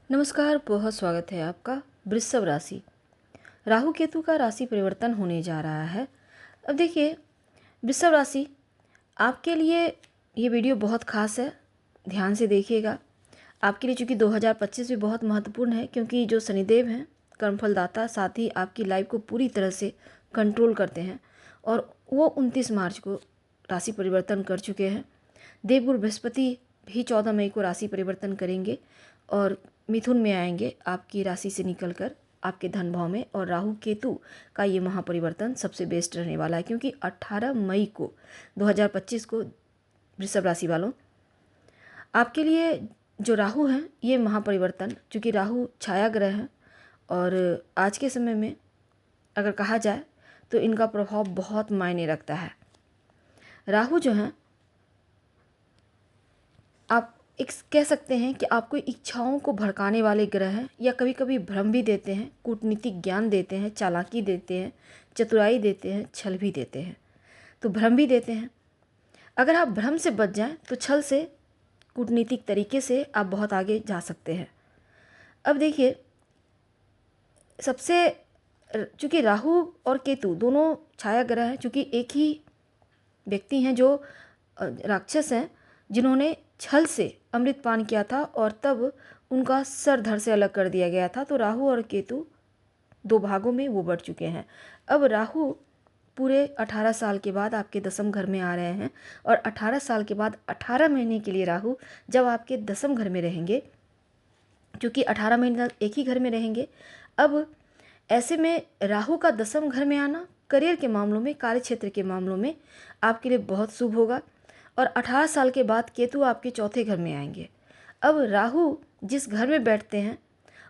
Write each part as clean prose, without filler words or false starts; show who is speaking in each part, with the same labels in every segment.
Speaker 1: नमस्कार, बहुत स्वागत है आपका। वृषभ राशि, राहु केतु का राशि परिवर्तन होने जा रहा है। अब देखिए, वृषभ राशि आपके लिए ये वीडियो बहुत खास है, ध्यान से देखिएगा। आपके लिए चूँकि 2025 भी बहुत महत्वपूर्ण है, क्योंकि जो शनिदेव हैं कर्मफलदाता, साथ ही आपकी लाइफ को पूरी तरह से कंट्रोल करते हैं और वो 29 मार्च को राशि परिवर्तन कर चुके हैं। देवगुरु बृहस्पति भी 14 मई को राशि परिवर्तन करेंगे और मिथुन में आएंगे आपकी राशि से निकलकर आपके धन भाव में। और राहु केतु का ये महापरिवर्तन सबसे बेस्ट रहने वाला है, क्योंकि 18 मई को 2025 को वृषभ राशि वालों आपके लिए जो राहु हैं ये महापरिवर्तन, चूँकि राहु छाया ग्रह है और आज के समय में अगर कहा जाए तो इनका प्रभाव बहुत मायने रखता है। राहु जो हैं आप एक कह सकते हैं कि आपको इच्छाओं को भड़काने वाले ग्रह हैं, या कभी कभी भ्रम भी देते हैं, कूटनीतिक ज्ञान देते हैं, चालाकी देते हैं, चतुराई देते हैं, छल भी देते हैं। तो भ्रम भी देते हैं, अगर आप भ्रम से बच जाएं तो छल से, कूटनीतिक तरीके से आप बहुत आगे जा सकते हैं। अब देखिए, सबसे चूँकि राहु और केतु दोनों छाया ग्रह हैं, चूँकि एक ही व्यक्ति हैं जो राक्षस हैं, जिन्होंने छल से अमृत पान किया था और तब उनका सर धड़ से अलग कर दिया गया था। तो राहु और केतु दो भागों में वो बढ़ चुके हैं। अब राहु पूरे 18 साल के बाद आपके दसम घर में आ रहे हैं और 18 साल के बाद 18 महीने के लिए राहु जब आपके दसम घर में रहेंगे, क्योंकि 18 महीने तक एक ही घर में रहेंगे। अब ऐसे में राहु का दसम घर में आना करियर के मामलों में, कार्य क्षेत्र के मामलों में आपके लिए बहुत शुभ होगा। और 18 साल के बाद केतु आपके चौथे घर में आएंगे। अब राहु जिस घर में बैठते हैं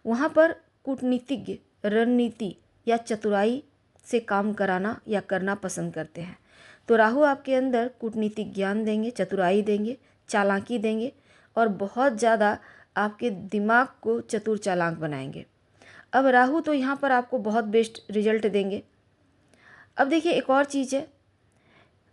Speaker 1: वहाँ पर कूटनीतिज्ञ, रणनीति या चतुराई से काम कराना या करना पसंद करते हैं। तो राहु आपके अंदर कूटनीतिक ज्ञान देंगे, चतुराई देंगे, चालाकी देंगे और बहुत ज़्यादा आपके दिमाग को चतुर चालाक बनाएंगे। अब राहु तो यहाँ पर आपको बहुत बेस्ट रिजल्ट देंगे। अब देखिए, एक और चीज़ है,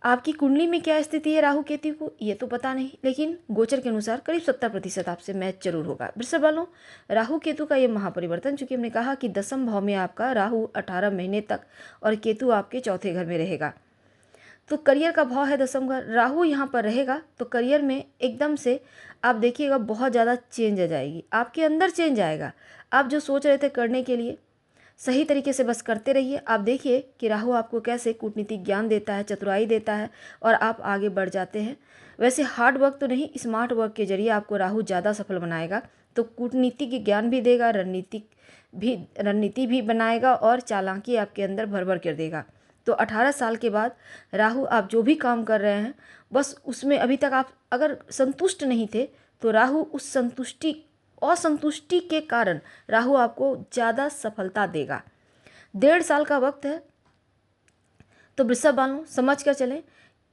Speaker 1: आपकी कुंडली में क्या स्थिति है राहु केतु को ये तो पता नहीं, लेकिन गोचर के अनुसार करीब 70% आपसे मैच जरूर होगा। वृषभ वालों, राहु केतु का ये महापरिवर्तन, चूंकि हमने कहा कि दसम भाव में आपका राहु 18 महीने तक और केतु आपके चौथे घर में रहेगा, तो करियर का भाव है दसम घर। राहु यहाँ पर रहेगा तो करियर में एकदम से आप देखिएगा बहुत ज़्यादा चेंज आ जाएगी, आपके अंदर चेंज आएगा। आप जो सोच रहे थे करने के लिए सही तरीके से बस करते रहिए। आप देखिए कि राहु आपको कैसे कूटनीतिक ज्ञान देता है, चतुराई देता है और आप आगे बढ़ जाते हैं। वैसे हार्ड वर्क तो नहीं, स्मार्ट वर्क के जरिए आपको राहु ज़्यादा सफल बनाएगा। तो कूटनीति के ज्ञान भी देगा, रणनीति भी बनाएगा और चालाकी आपके अंदर भर भर कर देगा। तो 18 साल के बाद राहु आप जो भी काम कर रहे हैं बस उसमें अभी तक आप अगर संतुष्ट नहीं थे तो राहु उस असंतुष्टि के कारण राहु आपको ज़्यादा सफलता देगा। 1.5 साल का वक्त है। तो वृषभ वालों समझ कर चलें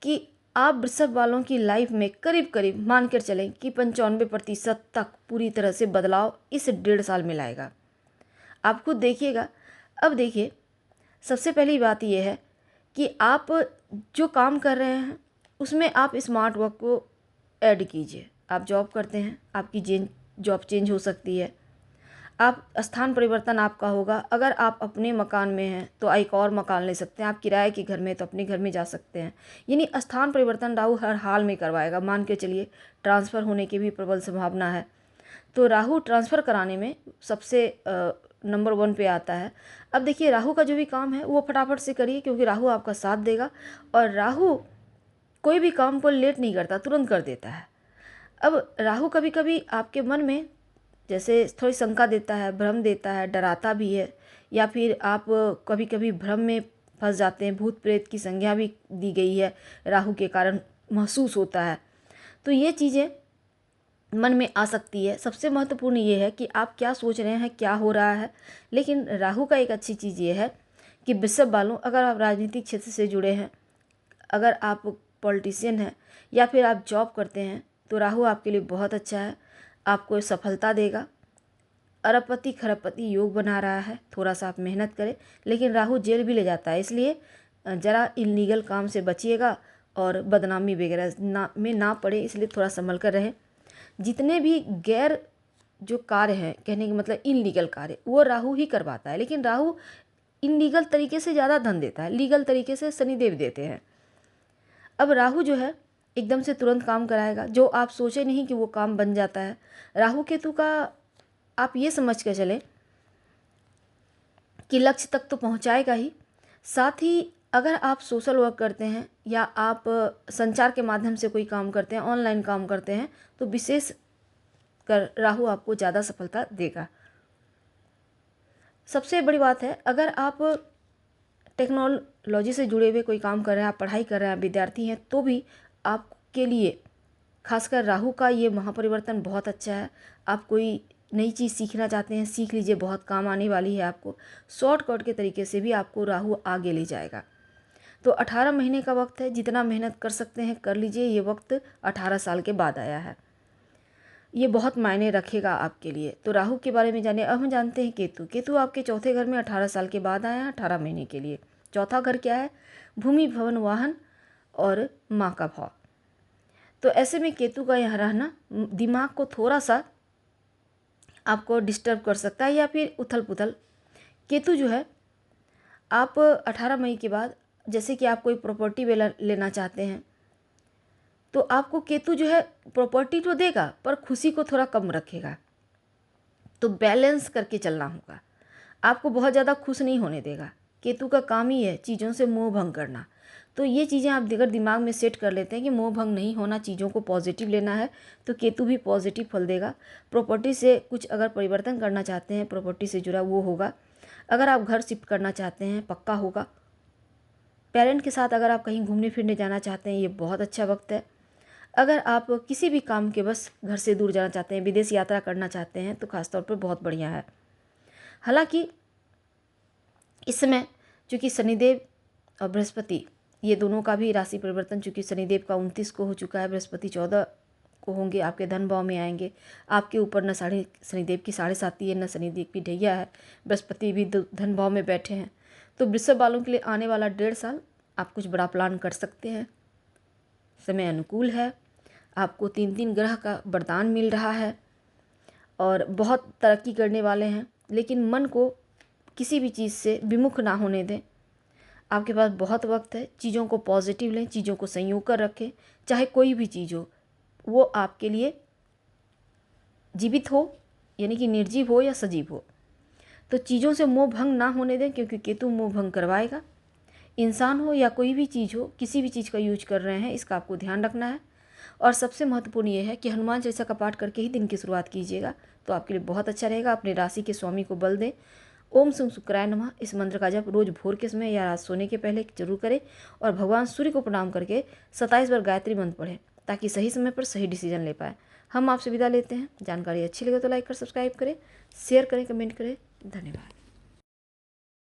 Speaker 1: कि आप वृषभ वालों की लाइफ में करीब करीब मान कर चलें कि 95% तक पूरी तरह से बदलाव इस 1.5 साल में लाएगा। आप खुद देखिएगा। अब देखिए, सबसे पहली बात यह है कि आप जो काम कर रहे हैं उसमें आप स्मार्ट वर्क को ऐड कीजिए। आप जॉब करते हैं, आपकी जॉब चेंज हो सकती है, आप स्थान परिवर्तन आपका होगा। अगर आप अपने मकान में हैं तो एक और मकान ले सकते हैं, आप किराए के घर में तो अपने घर में जा सकते हैं। यानी स्थान परिवर्तन राहु हर हाल में करवाएगा। मान के चलिए ट्रांसफ़र होने की भी प्रबल संभावना है, तो राहु ट्रांसफ़र कराने में सबसे नंबर 1 पे आता है। अब देखिए, राहु का जो भी काम है वो फटाफट से करिए, क्योंकि राहु आपका साथ देगा और राहु कोई भी काम को लेट नहीं करता, तुरंत कर देता है। अब राहु कभी कभी आपके मन में जैसे थोड़ी शंका देता है, भ्रम देता है, डराता भी है, या फिर आप कभी कभी भ्रम में फंस जाते हैं। भूत प्रेत की संज्ञा भी दी गई है, राहु के कारण महसूस होता है। तो ये चीज़ें मन में आ सकती है। सबसे महत्वपूर्ण ये है कि आप क्या सोच रहे हैं, क्या हो रहा है। लेकिन राहु का एक अच्छी चीज़ ये है कि वृषभ वालों, अगर आप राजनीतिक क्षेत्र से जुड़े हैं, अगर आप पॉलिटिशियन हैं या फिर आप जॉब करते हैं, तो राहु आपके लिए बहुत अच्छा है, आपको सफलता देगा। अरबपति खरबपति योग बना रहा है, थोड़ा सा आप मेहनत करें। लेकिन राहु जेल भी ले जाता है, इसलिए ज़रा इलीगल काम से बचिएगा और बदनामी वगैरह में ना पड़े, इसलिए थोड़ा संभल कर रहें। जितने भी गैर जो कार्य हैं, कहने का मतलब इनलीगल कार्य, वो राहु ही करवाता है। लेकिन राहु इनलीगल तरीके से ज़्यादा धन देता है, लीगल तरीके से शनिदेव देते हैं। अब राहु जो है एकदम से तुरंत काम कराएगा, जो आप सोचे नहीं कि वो काम बन जाता है। राहु केतु का आप ये समझ के चलें कि लक्ष्य तक तो पहुंचाएगा ही, साथ ही अगर आप सोशल वर्क करते हैं या आप संचार के माध्यम से कोई काम करते हैं, ऑनलाइन काम करते हैं, तो विशेष कर राहु आपको ज़्यादा सफलता देगा। सबसे बड़ी बात है, अगर आप टेक्नोलॉजी से जुड़े हुए कोई काम कर रहे हैं, आप पढ़ाई कर रहे हैं, आप विद्यार्थी हैं, तो भी आपके लिए खासकर राहु का ये महापरिवर्तन बहुत अच्छा है। आप कोई नई चीज़ सीखना चाहते हैं, सीख लीजिए, बहुत काम आने वाली है आपको। शॉर्टकट के तरीके से भी आपको राहु आगे ले जाएगा। तो 18 महीने का वक्त है, जितना मेहनत कर सकते हैं कर लीजिए। ये वक्त 18 साल के बाद आया है, ये बहुत मायने रखेगा आपके लिए। तो राहु के बारे में जानिए। अब हम जानते हैं केतु। केतु आपके चौथे घर में 18 साल के बाद आया है, 18 महीने के लिए। चौथा घर क्या है? भूमि, भवन, वाहन और माँ का भाव। तो ऐसे में केतु का यहाँ रहना दिमाग को थोड़ा सा आपको डिस्टर्ब कर सकता है या फिर उथल पुथल। केतु जो है, आप 18 मई के बाद जैसे कि आप कोई प्रॉपर्टी लेना चाहते हैं, तो आपको केतु जो है प्रॉपर्टी तो देगा पर खुशी को थोड़ा कम रखेगा। तो बैलेंस करके चलना होगा, आपको बहुत ज़्यादा खुश नहीं होने देगा। केतु का काम ही है चीज़ों से मोह भंग करना। तो ये चीज़ें आप अगर दिमाग में सेट कर लेते हैं कि मोह भंग नहीं होना, चीज़ों को पॉजिटिव लेना है, तो केतु भी पॉजिटिव फल देगा। प्रॉपर्टी से कुछ अगर परिवर्तन करना चाहते हैं, प्रॉपर्टी से जुड़ा वो होगा। अगर आप घर शिफ्ट करना चाहते हैं, पक्का होगा। पेरेंट के साथ अगर आप कहीं घूमने फिरने जाना चाहते हैं, ये बहुत अच्छा वक्त है। अगर आप किसी भी काम के बस घर से दूर जाना चाहते हैं, विदेश यात्रा करना चाहते हैं, तो खासतौर पर बहुत बढ़िया है। हालांकि इस समय चूँकि शनिदेव और बृहस्पति, ये दोनों का भी राशि परिवर्तन, चूँकि शनिदेव का 29 को हो चुका है, बृहस्पति 14 को होंगे, आपके धन भाव में आएंगे। आपके ऊपर न शनिदेव की 7.5 है, न शनिदेव की ढैया है, बृहस्पति भी धन भाव में बैठे हैं। तो वृषभ वालों के लिए आने वाला 1.5 साल आप कुछ बड़ा प्लान कर सकते हैं। समय अनुकूल है, आपको 3 ग्रह का वरदान मिल रहा है और बहुत तरक्की करने वाले हैं। लेकिन मन को किसी भी चीज़ से विमुख ना होने दें। आपके पास बहुत वक्त है, चीज़ों को पॉजिटिव लें, चीज़ों को संयोग कर रखें। चाहे कोई भी चीज़ हो, वो आपके लिए जीवित हो यानी कि निर्जीव हो या सजीव हो, तो चीज़ों से मोह भंग ना होने दें, क्योंकि केतु मोह भंग करवाएगा। इंसान हो या कोई भी चीज़ हो, किसी भी चीज़ का यूज कर रहे हैं, इसका आपको ध्यान रखना है। और सबसे महत्वपूर्ण ये है कि हनुमान चालीसा का पाठ करके ही दिन की शुरुआत कीजिएगा, तो आपके लिए बहुत अच्छा रहेगा। अपनी राशि के स्वामी को बल दें। ओम सं शुक्राय नमः, इस मंत्र का जप रोज भोर के समय या रात सोने के पहले जरूर करें। और भगवान सूर्य को प्रणाम करके 27 बार गायत्री मंत्र पढ़ें, ताकि सही समय पर सही डिसीजन ले पाए। हम आपसे विदा लेते हैं। जानकारी अच्छी लगे तो लाइक कर सब्सक्राइब करें, शेयर करें, कमेंट करें। धन्यवाद।